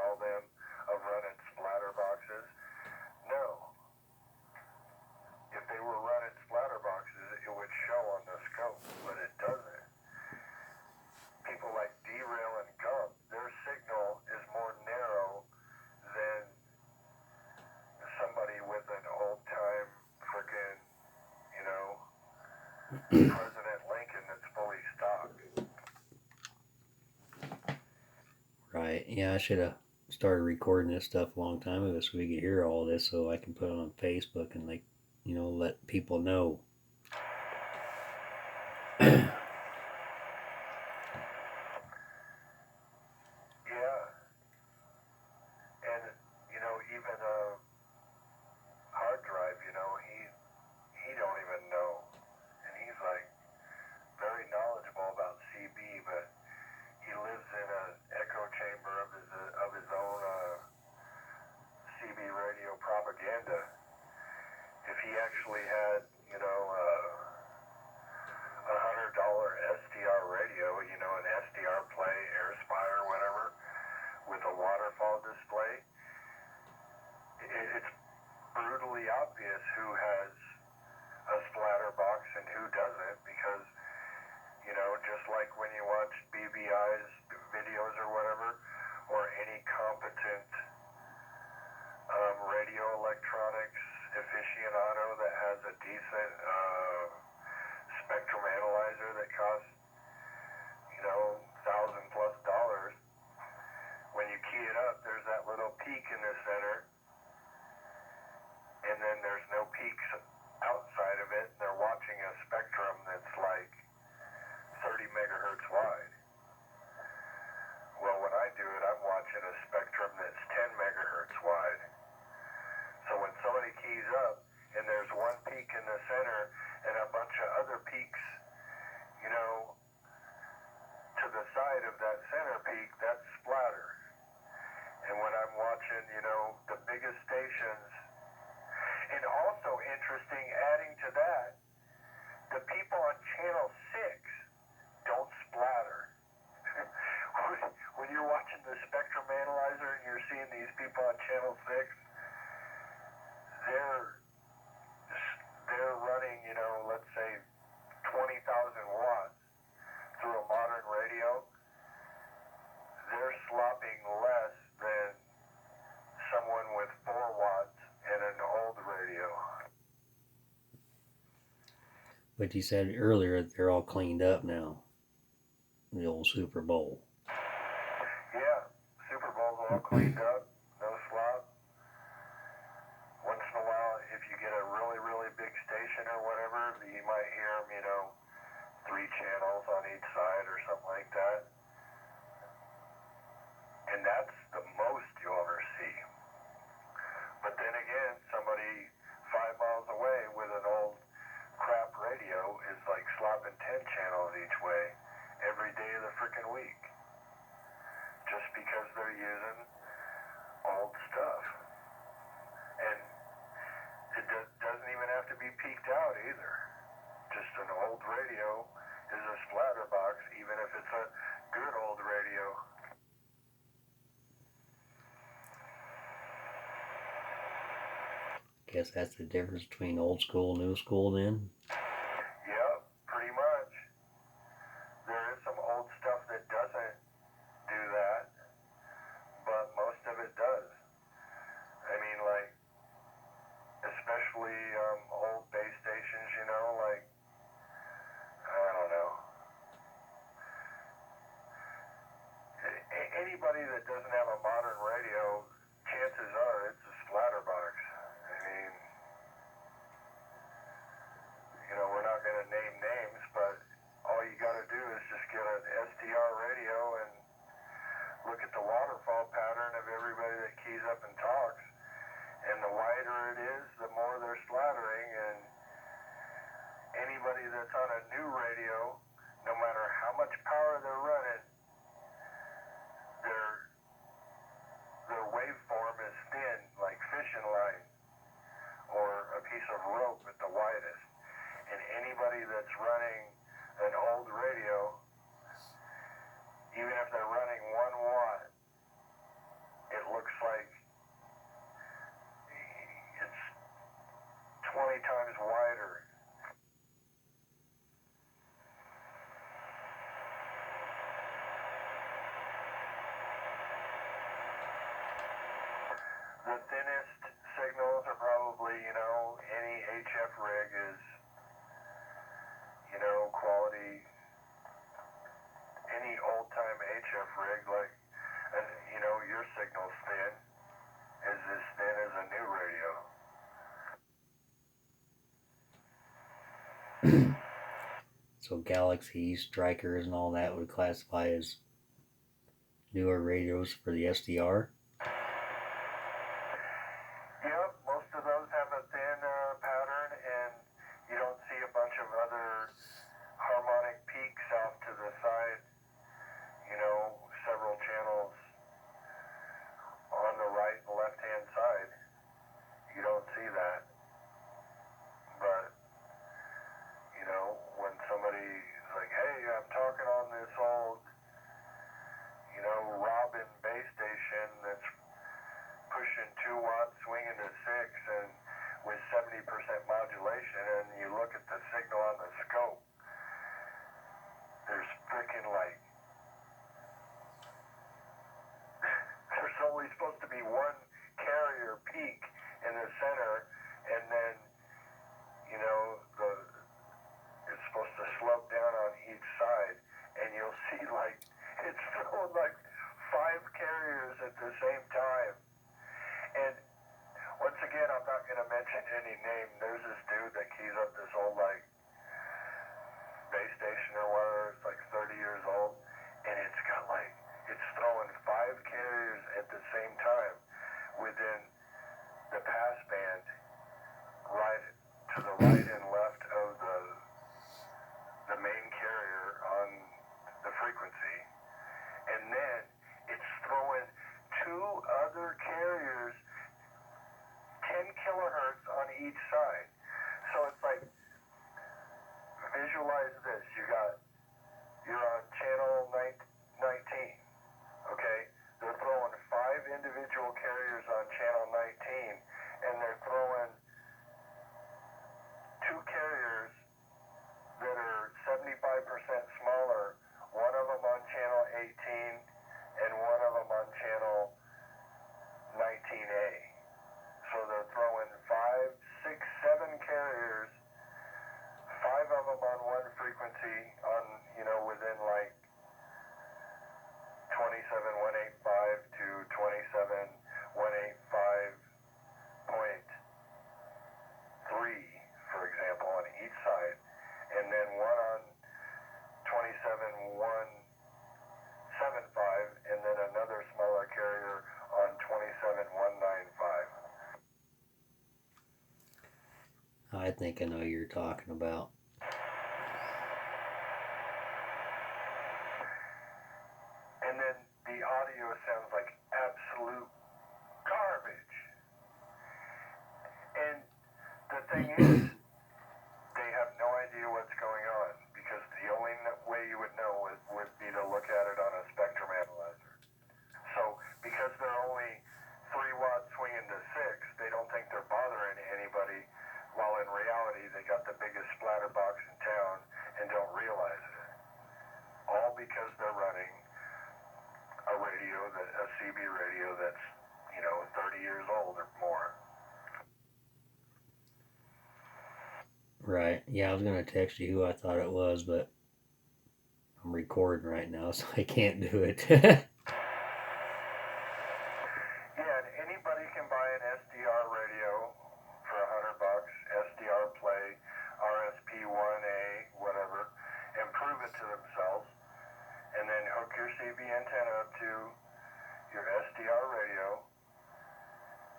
all them of running splatter boxes. No. If they were running splatter boxes, it would show on the scope, but it doesn't. People like Derail and Gump, their signal is more narrow than somebody with an old-time frickin', President Lincoln that's fully stocked. Right. Yeah, I should have started recording this stuff a long time ago so we could hear all this so I can put it on Facebook and let people know. Yeah, and even hard drive, he don't even know, and he's like very knowledgeable about CB, but he lives in an echo chamber of his own CB radio propaganda. If he actually had, $100 SDR radio, an SDR Play, AirSpire, whatever, with a waterfall display, it's brutally obvious who has a splatter box and who doesn't, because just like when you watch BBI's videos or whatever, or any competent radio electronics aficionado that has a decent spectrum analyzer that costs, $1,000+ when you key it up, there's that little peak in the center, and then there's no peaks outside of it. They're watching a spectrum that's like 30 megahertz wide. Well, when I do it, I'm watching a spectrum that's 10 megahertz wide. So when somebody keys up and there's one peak in the center and a bunch of other peaks, to the side of that center peak, that's splatter. And when I'm watching, the biggest stations, and also interesting, adding to that, the people on channel 6 don't splatter. When you're watching the spectrum analyzer and you're seeing these people on channel 6, they're running, let's say 20,000 watts through a modern radio. They're slopping less than someone with 4 watts and an old radio. But you said earlier they're all cleaned up now. The old Super Bowl. Yeah, Super Bowl's all cleaned up, no slop. Once in a while, if you get a really, really big station or whatever, you might hear them, 3 channels on each side or something like that. And that's the most you'll ever see. But then again, somebody 5 miles away with an old crap radio is like slopping 10 channels each way every day of the frickin' week. Just because they're using old stuff. And it doesn't even have to be peaked out either. Just an old radio is a splatter box, even if it's a good old radio. Guess that's the difference between old school and new school then? Yep, pretty much. There is some old stuff that doesn't do that, but most of it does. I mean, like, especially old base stations, like, I don't know. Anybody that doesn't have a modern radio, chances are it's a splatter box. I mean, we're not going to name names, but all you got to do is just get an SDR radio and look at the waterfall pattern of everybody that keys up and talks. And the wider it is, the more they're splattering. And anybody that's on a new radio, no matter how much power they're running, their waveform is thin, like fishing line, or a piece of rope at the widest. And anybody that's running an old radio, even if they're running 1 watt, The thinnest signals are probably, any HF rig is, quality. Any old-time HF rig, like, your signal's thin, is as thin as a new radio. So Galaxy Strikers and all that would classify as newer radios for the SDR? Yep, most of those have a thin pattern, and you don't see a bunch of other harmonic peaks off to the side, several channels on the right and left-hand side. You don't see that. But, when somebody's like, hey, I'm talking on this old, Robin base station that's pushing 2 watts, swinging to 6, and with 70% modulation, and you look at the signal on the scope, there's freaking like, there's only supposed to be one carrier peak in the center, and then, it's supposed to slope down on each side, and you'll see like, it's throwing like 5 carriers at the same time. And once again, I'm not going to mention any name. There's this dude that keys up this old like base station or whatever. It's like 30 years old, and it's got like, it's throwing 5 carriers at the same time within the pass band, right to the right and left of the main carrier on the frequency, and then it's throwing 2 other carriers 10 kilohertz on each side. So it's like, visualize this. You're on channel 19, okay? They're throwing 5 individual carriers on channel 19, and they're throwing 2 carriers that are 75% smaller, one of them on channel 18 and one of them on channel 19A. So they're throwing 5, 6, 7 carriers, 5 of them on one frequency on, within like 27185 to 27185.3, for example, on each side, and then one on 27175, and then another smaller carrier on 27195. I think I know who you're talking about. And then the audio sounds like absolute garbage. And the thing is, they have no idea what's going on, because the only way you would know would be to look at it on a spectrum analyzer. So because they're only 3 watts swinging to 6, they don't think they're bothering anybody, while in reality they got the biggest splatter box in town and don't realize it. All because they're running a radio, a CB radio that's, 30 years old or more. Right. Yeah, I was going to text you who I thought it was, but I'm recording right now, so I can't do it. Yeah, and anybody can buy an SDR radio for $100, SDR Play, RSP1A, whatever, and prove it to themselves, and then hook your CB antenna up to your SDR radio,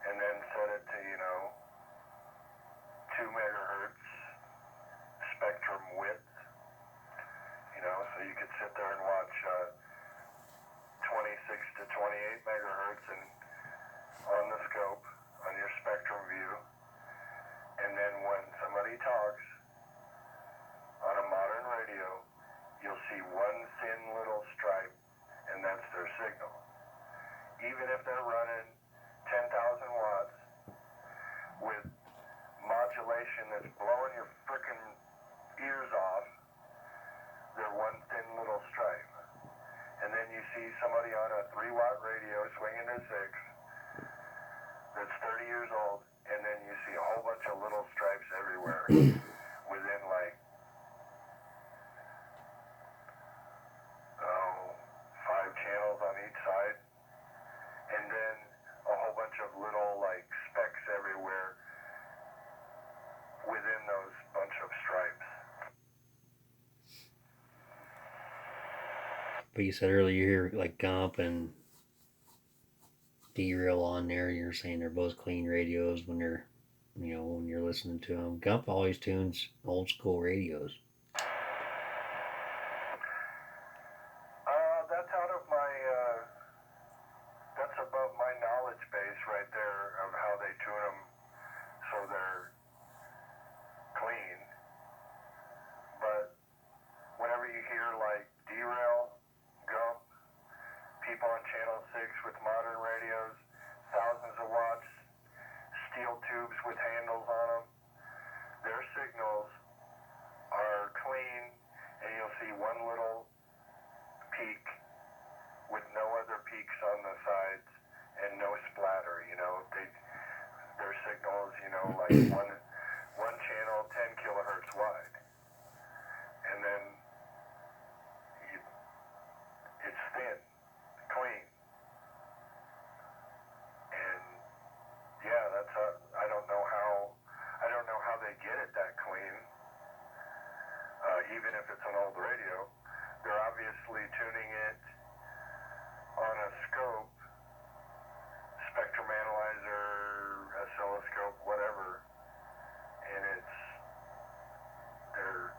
and then set it to, 2 megahertz spectrum width, so you could sit there and watch 26 to 28 megahertz and on the scope, on your spectrum view, and then when somebody talks on a modern radio, you'll see one thin little stripe, and that's their signal. yard within like, 5 channels on each side, and then a whole bunch of little like specks everywhere within those bunch of stripes. But you said earlier you hear like Gump and Derail on there, and you're saying they're both clean radios when they're, when you're listening to them. Gump always tunes old school radios. That's out of my, that's above my knowledge base right there of how they tune them so they're clean. But whenever you hear like Derail, Gump, people on Channel 6 with modern radios, thousands of watts, steel tubes with handles on them, their signals are clean, and you'll see one little peak with no other peaks on the sides and no splatter. Their signals, like one channel 10 kilohertz wide, and then it's thin, clean, and yeah, that's I don't know how they get it that clean. Even if it's an old radio, they're obviously tuning it on a scope, spectrum analyzer, oscilloscope, whatever, and they're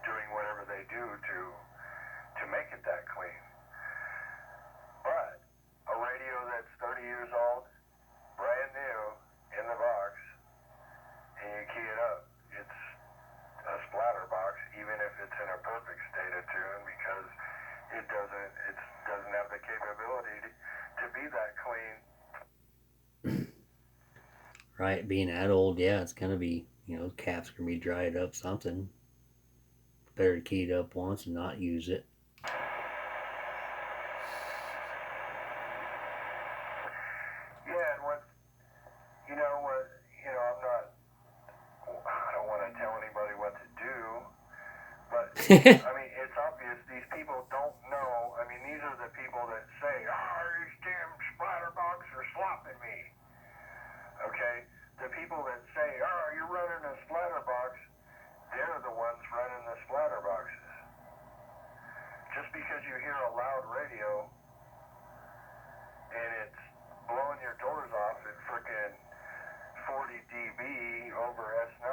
doing whatever they do to make it that clean. But a radio that's 30 years old, brand new, in the box, and you key it up, it's a splatter box, even if it's in a perfect state of tune, because it doesn't have the capability to be that clean. Right, being that old, yeah, it's gonna be, caps gonna be dried up something. Better to key it up once and not use it. Yeah, and I don't want to tell anybody what to do, but I mean, it's obvious these people don't know. I mean, these are the people that say, these damn splatterbox are slopping me. Okay? The people that say, you're running a splatterbox, they're the ones running the splatterboxes. Just because you hear a loud radio and it's blowing your doors off at frickin' 40 dB over S9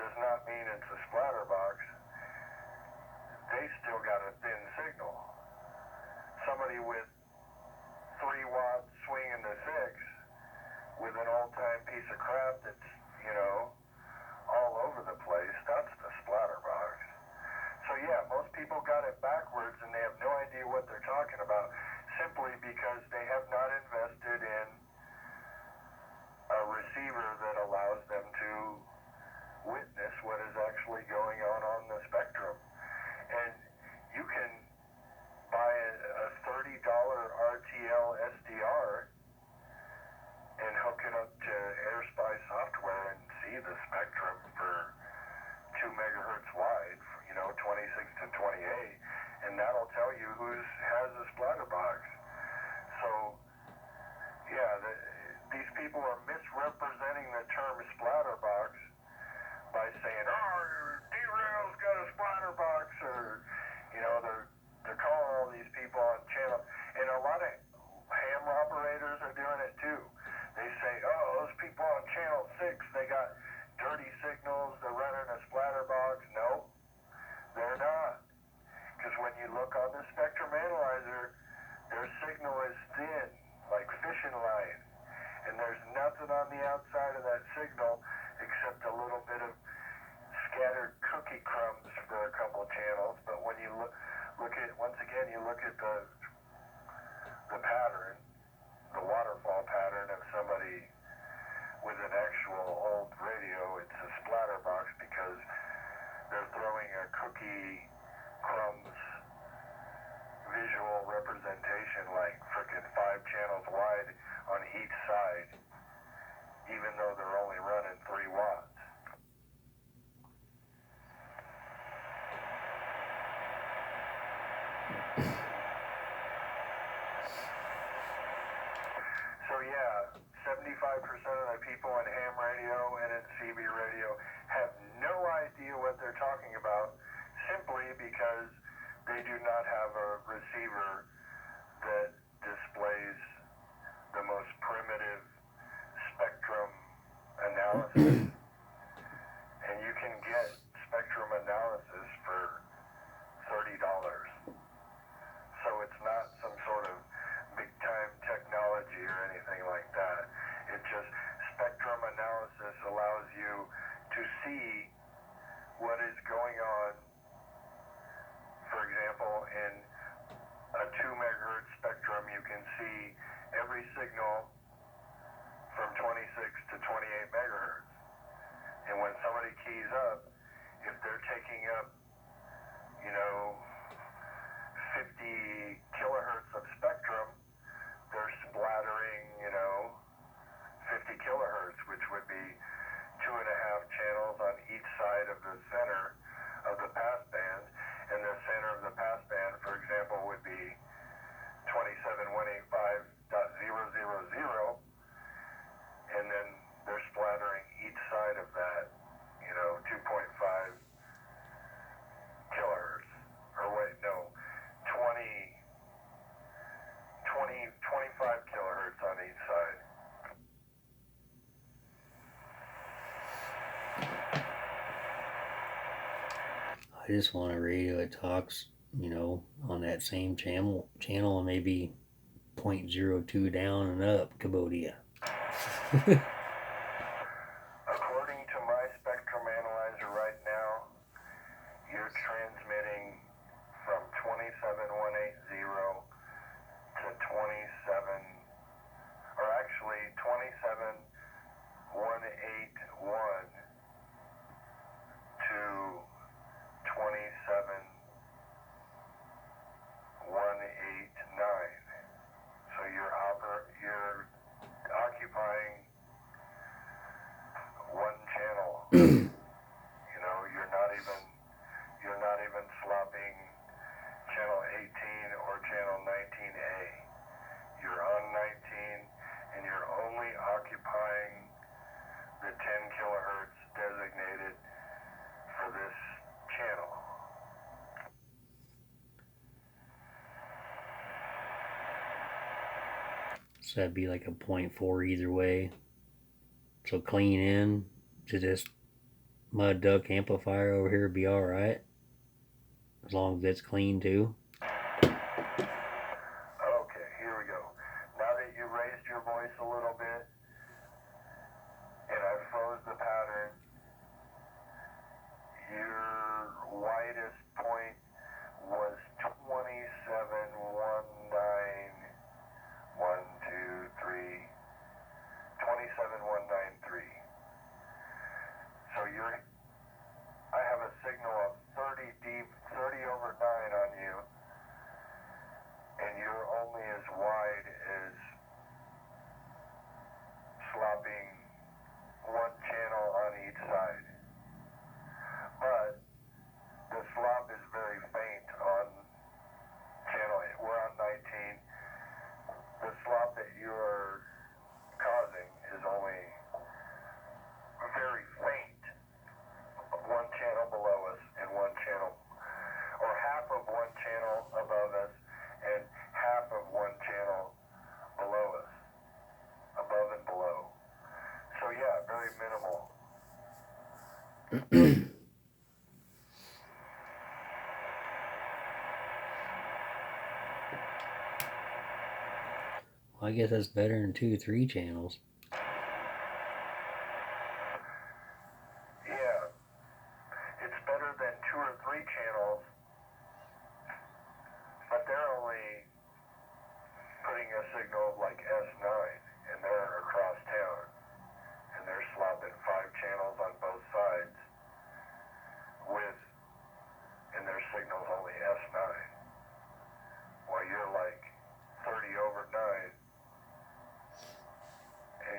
does not mean it's a splatterbox. They still got a thin signal. Somebody with 3 watts swinging to 6 with an old-time piece of crap that's, all over the place, that's the splatterbox. So yeah, most people got it backwards and they have no idea what they're talking about simply because they have not invested in a receiver that allows them to witness what is actually going on the spectrum. And you can buy a $30 RTL SDR and hook it up to AirSpy software and see the spectrum for 2 megahertz wide, 26 to 28, and that'll tell you who has a splatterbox. So, yeah, these people are misrepresenting the term splatterbox by saying, Derail's got a splatterbox, or, they're calling all these people on channel, and a lot of ham operators are doing it too. They say, those people on Channel 6, they got dirty signals, they're running a splatterbox. No, they're not. Because when you look on the spectrum analyzer, their signal is thin, like fishing line. And there's nothing on the outside of that signal except a little bit of scattered cookie crumbs for a couple channels. But when you look at, once again, you look at the pattern, the waterfall pattern of somebody with an actual old radio, it's a splatterbox because they're throwing a cookie crumbs visual representation like frickin' 5 channels wide on each side, even though they're only running 3 watts. So yeah, 75% of the people in ham radio and in CB radio have no idea what they're talking about simply because they do not have a receiver that displays the most primitive spectrum analysis. And you can get spectrum analysis for $30. So it's not some sort of big time technology or anything like that. It just, spectrum analysis allows you to see what is going on. For example, in a 2 megahertz spectrum, you can see every signal from 26 to 28 megahertz. And when somebody keys up, if they're taking up, 50 kilohertz of spectrum, they're splattering, 50 kilohertz, which would be 2.5 channels on each side of the center of the passband. And the center of the passband, for example, would be 27185.000. And then they're splattering each side of that, 2.5 kilohertz. Or wait, no, 25 kilohertz on each side. I just want a radio that talks, on that same channel and maybe 0.02 down and up, Cambodia. According to my spectrum analyzer right now, you're transmitting from 27180 to 27181 to 27189. So you're occupying one channel. You're not even slopping channel 18 or channel 19A. You're on 19 and you're only occupying the 10 kilohertz designated for this channel. So that'd be like a 0.4 either way. So clean in to this mud duck amplifier over here would be alright. As long as it's clean too. Okay, here we go. Now that you raised your voice a little bit, and I froze the pattern, your widest point was 27193. So I have a signal of 30 deep, 30 over 9 on you, and you're only as wide as slopping one channel on each side. But the slop is very faint on channel 8. We're on 19. The slop that you're causing is only very faint. One channel below us and one channel, or half of one channel above us and half of one channel below us, above and below. So yeah, very minimal. Well, I guess that's better than 2-3 channels. Yeah, it's better than 2 or 3 channels, but they're only putting a signal of like S9, and they're across town, and they're slopping 5 channels on both sides and their signal's only S9, while you're like 30 over 9, and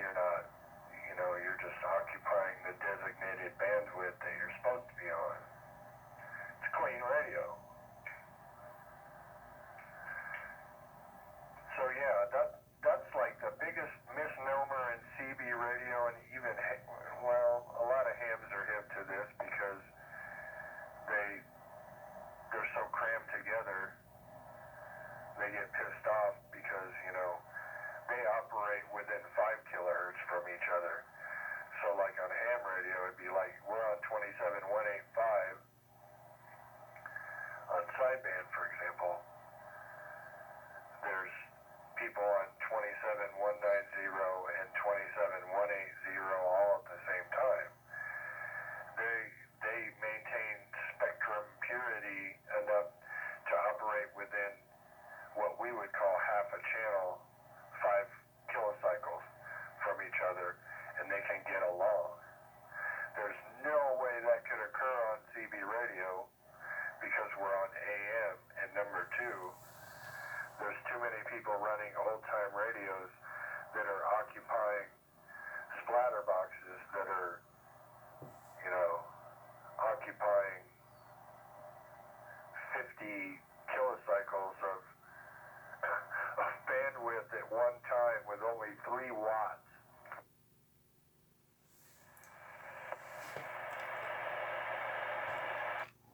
3 watts.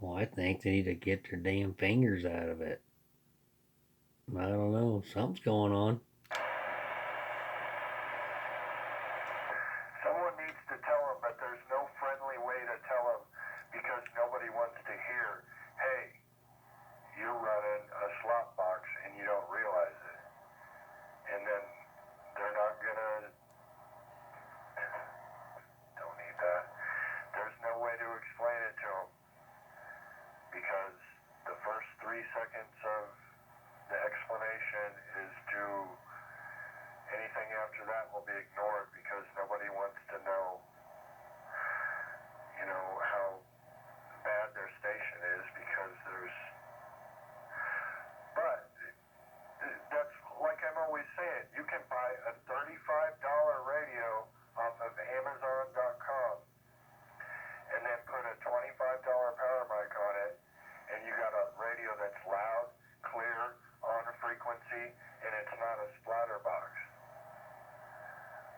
Well, I think they need to get their damn fingers out of it. I don't know. Something's going on. Someone needs to tell them, but there's no friendly way to tell them because nobody wants to hear, hey, you're running a slot box and you don't realize it. And then they're not gonna, don't need that. There's no way to explain it to them because the first 3 seconds of the explanation is to, anything after that will be ignored because nobody wants to know, how bad their station is because but that's like I'm always saying, you can buy a $35 radio off of Amazon.com and then put a $25 power mic on it and you got a radio that's loud, clear, on a frequency, and it's not a splatter box.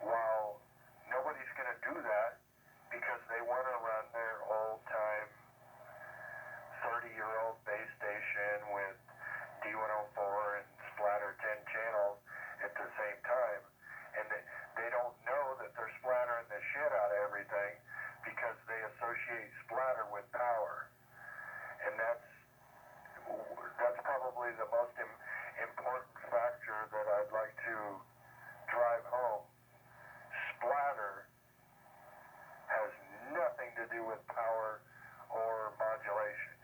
Well, nobody's going to do that because they want to run their old-time 30-year-old base station with D104 and splatter 10 channels at the same time. And they don't know that they're splattering the shit out of everything because they associate splatter with power. And that's probably the most important factor that I'd like to drive home. Splatter has nothing to do with power or modulation.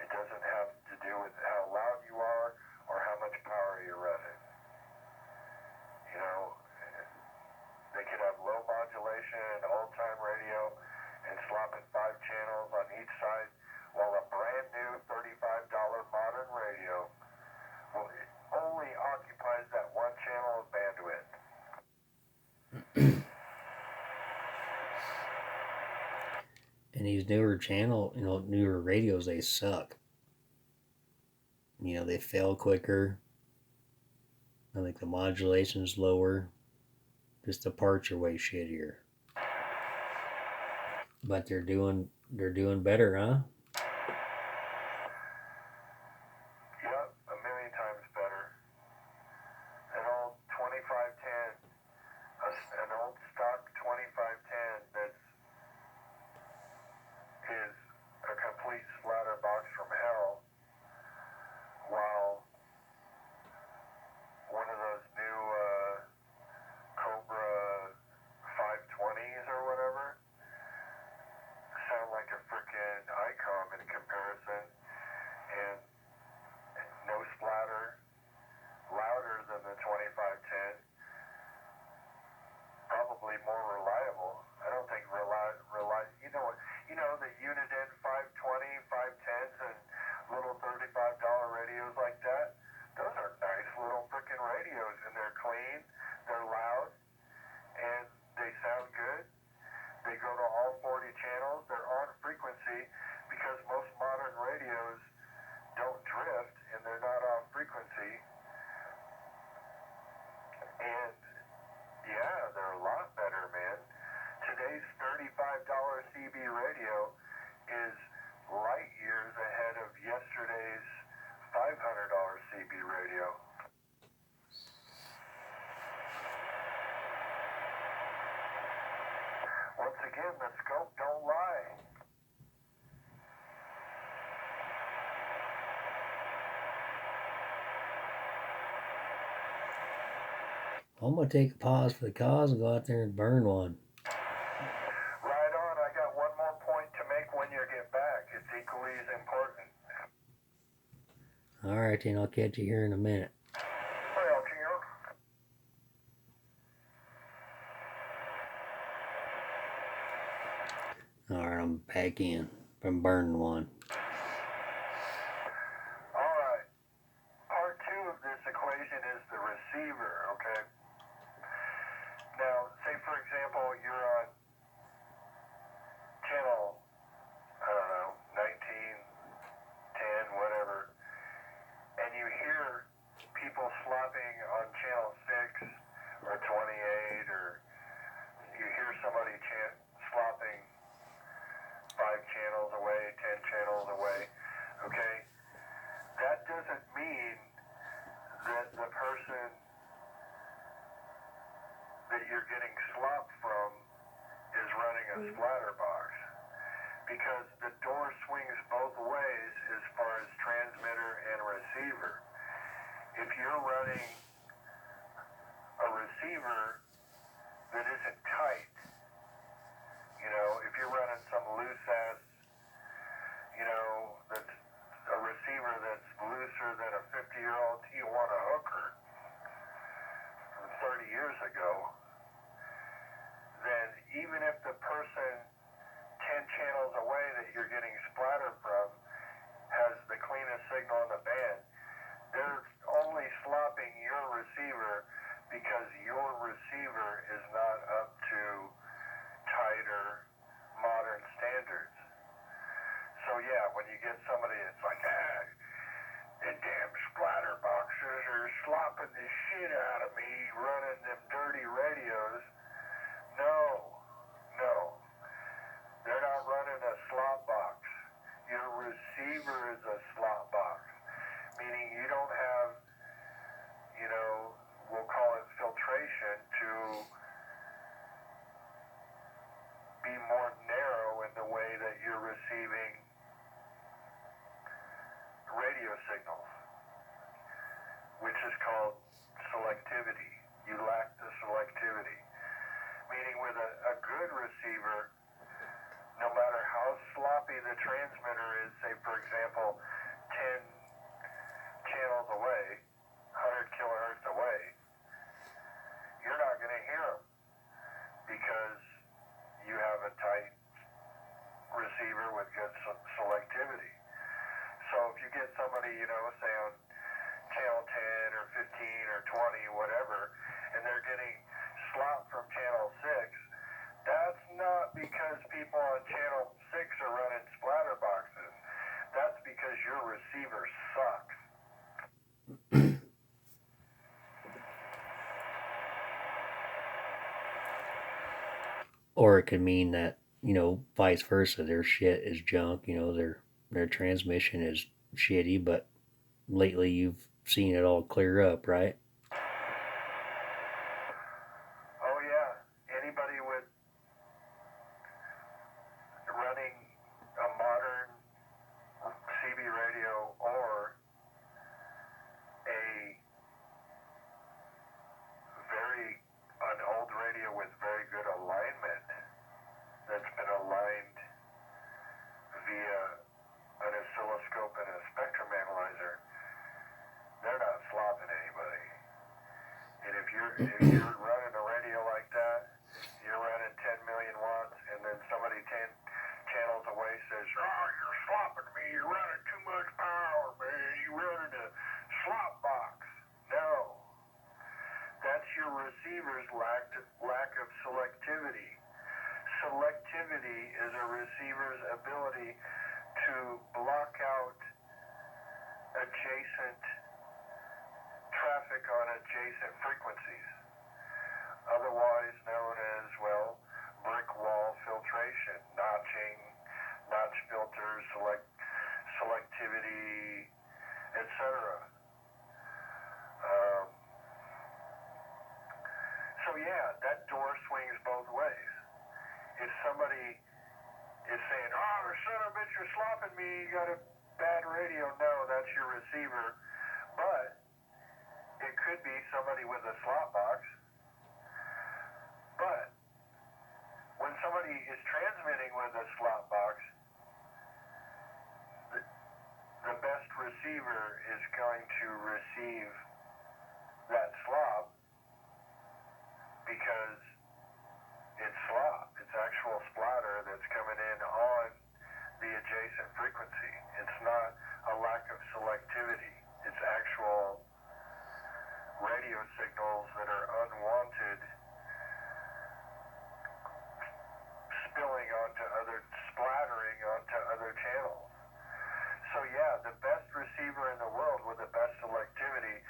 It doesn't have to do with how loud you are or how much power you're running. They could have low modulation and old-time radio and slopping 5 channels on each side, while a brand new $35 modern radio only occupies that 1 channel of bandwidth. And these newer radios, they suck. They fail quicker. I think the modulation's lower. Just the parts are way shittier. But they're doing better, huh? Yep, a million times better. An old 2510, an old stock 2510 that is a complete splatter box from hell, while one of those new Cobra 520s or whatever sound like a frickin' ICOM in comparison, and no splatter, louder than the 2510, probably more reliable. I don't think the Uniden 520, 510s and little $35 radios like that, those are nice little frickin' radios, and they're clean, they're loud, and they sound good. They go to all 40 channels, they're on frequency, because most modern radios don't drift and they're not on frequency. And yeah, they're a lot better, man. Today's $35 CB radio is light years ahead of yesterday's $500 CB radio. Once again, the scope don't lie. I'm gonna take a pause for the cause and go out there and burn one. Right on. I got one more point to make when you get back. It's equally as important. Alright, then I'll catch you here in a minute. Well, Alright, I'm back in from burning one. Alright. Part 2 of this equation is the receiver, okay? Now, say for example, you're on channel, I don't know, 19, 10, whatever, and you hear people slopping on channel 6 that you're getting slop from is running a splatter box, because the door swings both ways as far as transmitter and receiver. If you're running a receiver that isn't tight, you know, if you're running some loose ass, you know, that's a receiver that's looser than a 50-year-old Tijuana hooker from 30 years ago, then even if the person 10 channels away that you're getting splatter from has the cleanest signal in the band, they're only slopping your receiver because your receiver is not up to tighter modern standards. So yeah, when you get somebody that's like, the damn splatter boxes are slopping the shit out of me running them dirty radios. No. They're not running a slop box. Your receiver is a slop box, meaning you don't have, you know, we'll call it filtration, to be more narrow in the way that you're receiving radio signals, which is called selectivity. You lack the selectivity. Meaning with a good receiver, no matter how sloppy the transmitter is, say for example, 10 channels away, 100 kilohertz away, you're not going to hear them because you have a tight receiver with good selectivity. So if you get somebody, you know, say on channel 10 or 15 or 20, whatever, and they're getting slop from channel 6, that's not because people on channel 6 are running splatter boxes. That's because your receiver sucks. Or it could mean that, you know, vice versa, their shit is junk, you know, their transmission is shitty, but lately you've seen it all clear up, right? Oh yeah, anybody with running a modern CB radio or an old radio with very good alignment that's been aligned via an oscilloscope and a spectrum analyzer, they're not slopping anybody. And if you're running a radio like that, you're running 10 million watts, and then somebody 10 channels away says, "Oh, you're slopping me. You're running too much power, man. You're running a slop box." No, that's your receiver's lack of selectivity. Selectivity is a receiver's ability to block out adjacent traffic on adjacent frequencies, otherwise known as, well, brick wall filtration, notching, notch filters, selectivity, etc. So yeah, that door swings both ways. If somebody is saying, "Oh, son of a bitch, you're slopping me, you got a bad radio," no, that's your receiver. But it could be somebody with a slop box. But when somebody is transmitting with a slop box, the best receiver is going to receive that slop because it's slop. It's actual splatter that's coming in on the adjacent frequency. It's not a lack of selectivity. It's actual radio signals that are unwanted spilling onto splattering onto other channels. So yeah, the best receiver in the world with the best selectivity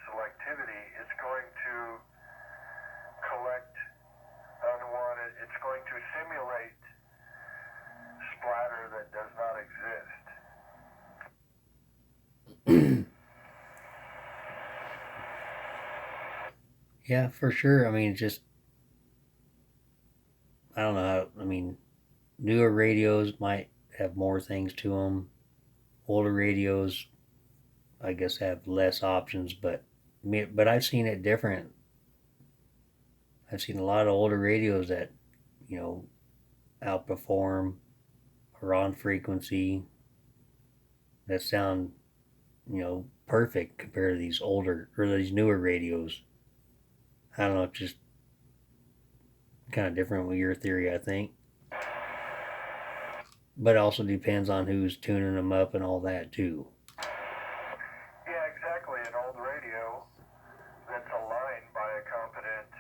selectivity, it's going to collect unwanted, it's going to simulate splatter that does not exist. Yeah, for sure. I mean, just, I don't know. I mean, newer radios might have more things to them. Older radios, I guess, have less options, but I've seen it different. I've seen a lot of older radios that, you know, outperform or on frequency that sound, perfect compared to these older or these newer radios. I don't know, just kind of different with your theory, I think. But it also depends on who's tuning them up and all that too. Yeah, exactly. An old radio that's aligned by a competent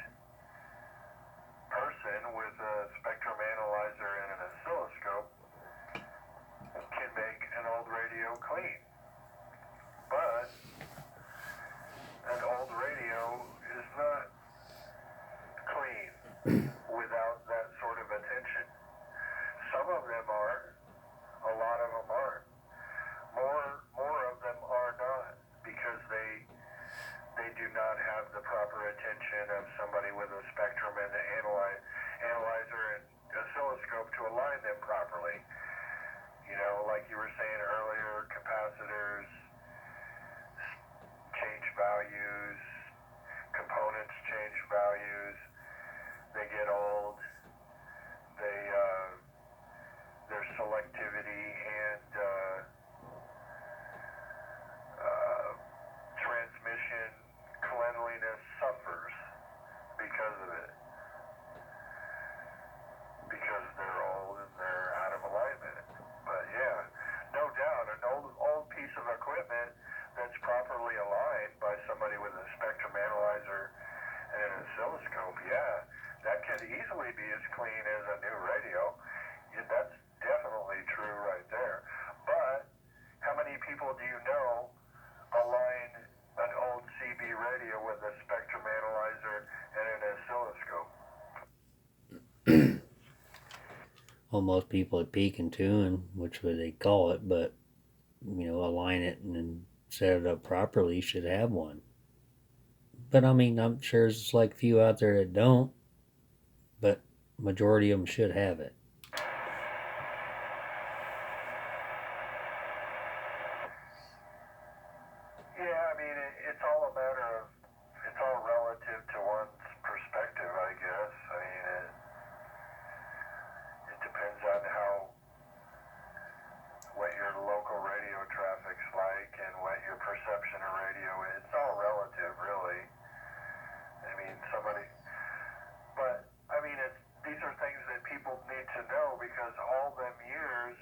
person with a spectrum analyzer and an oscilloscope can make an old radio clean. But an old radio is not clean without that sort of attention. Some of them are, a lot of them aren't. More of them are not because they do not have the proper attention of somebody with a spectrum and the analyzer and oscilloscope to align them properly. You know, like you were saying earlier, capacitors change values, components change values, they get old, their selectivity and transmission cleanliness suffers because of it. Because they're old and they're out of alignment. But yeah, no doubt, an old piece of equipment that's properly aligned by somebody with a spectrum analyzer and an oscilloscope, yeah, that could easily be as clean as a new radio. Yeah, that's definitely true right there. But how many people do you know align an old CB radio with a spectrum analyzer and an oscilloscope? Well, most people at peak and tune, which would they call it, but align it and then set it up properly, should have one. But I mean, I'm sure there's like a few out there that don't, but majority of them should have it. Yeah, I mean, it's all a matter of, it's all relative to one's perspective, I guess. I mean, it depends on what your local radio traffic's like and what your perception of radio is. It's all relative, really. I mean, these are things that people need to know because all them years,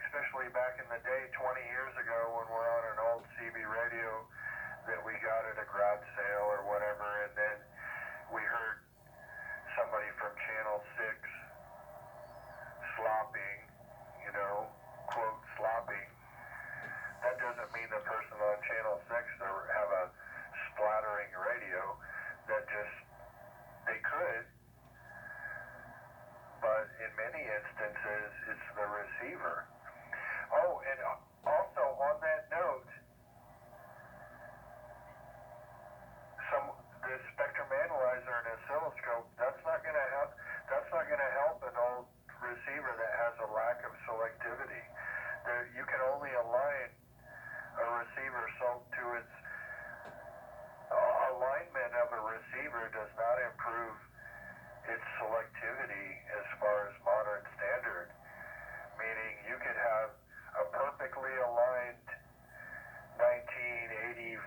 especially back in the day, 20 years ago when we're on an old CB radio that we got at a garage sale or whatever, and then we heard somebody from Channel 6 slopping, quote, slopping. That doesn't mean the person on Channel 6 to have a splattering radio. They could, but in many instances, it's the receiver. Oh, and also on that note, the spectrum analyzer and oscilloscope, that's not going to help an old receiver that has a lack of selectivity. You can only align a receiver to its alignment of a receiver does not improve its selectivity as far as modern standard. Meaning you could have a perfectly aligned 1985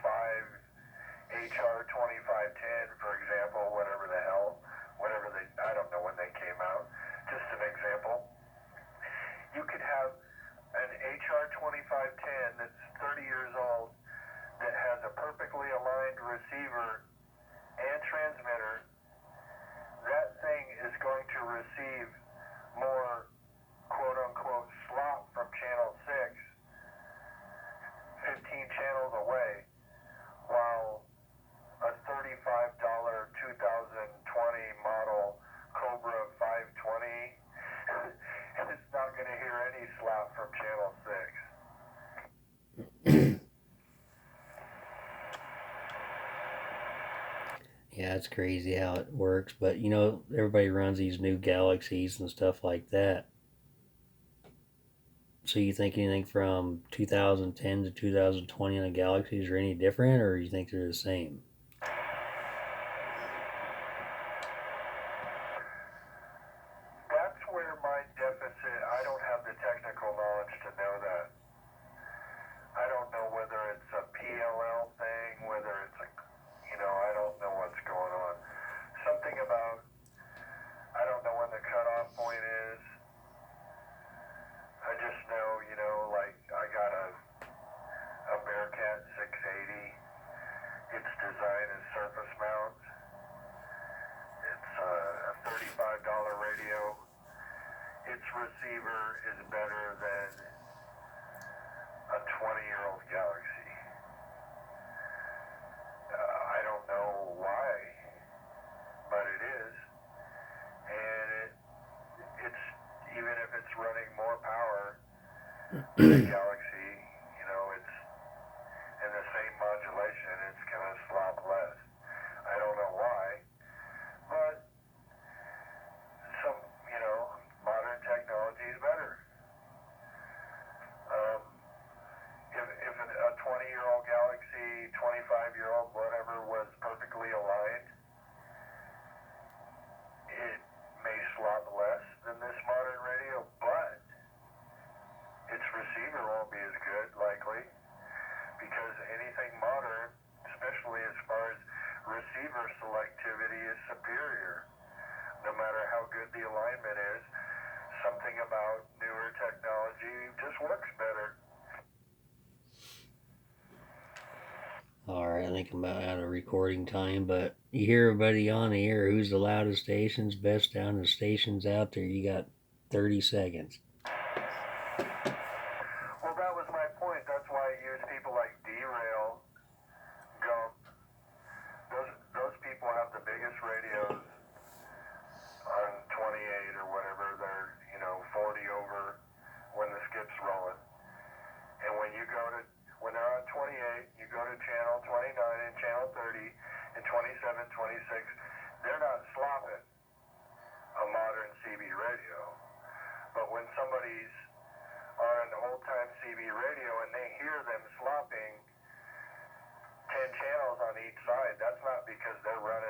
HR 2510, for example, I don't know when they came out, just an example. You could have an HR 2510 that's 30 years old that has a perfectly aligned receiver and transmitter see slop from channel 6. Yeah, it's crazy how it works. But you know, everybody runs these new galaxies and stuff like that. So you think anything from 2010 to 2020 on the galaxies are any different, or you think they're the same? That's where my deficit, I don't have the technical knowledge to know that. I don't know whether it's a PLL thing, whether it's a, I don't know what's going on. Something about, I don't know when the cutoff point is. I just know, like I got a Bearcat 680. Its design is surface mount. It's a $35 radio. Its receiver is better than a 20-year-old Galaxy. I don't know why, but it is. And it's even if it's running more power than the Galaxy, it's in the same modulation, it's going to slop less. I don't know why, but some, modern technology is better. If a 20-year-old Galaxy, 25-year-old, whatever, was perfectly aligned, it may slop less than this modern radio, but its receiver won't be as good, likely, because anything modern, especially as far as receiver selectivity, is superior. No matter how good the alignment is, something about newer technology just works better. Alright, I think I'm about out of recording time, but you hear everybody on the air. Who's the loudest stations, best down the stations out there? You got 30 seconds. Well, that was my point. That's why I use people like Derail, Gump. Those people have the biggest radios on 28 or whatever. They're 40 over when the skip's rolling. And when they're on 28, you go to channel 29 and channel 30 and 27, 26. They're not slopping a modern CB radio. But when somebody's on an old-time CB radio and they hear them slopping 10 channels on each side, that's not because they're running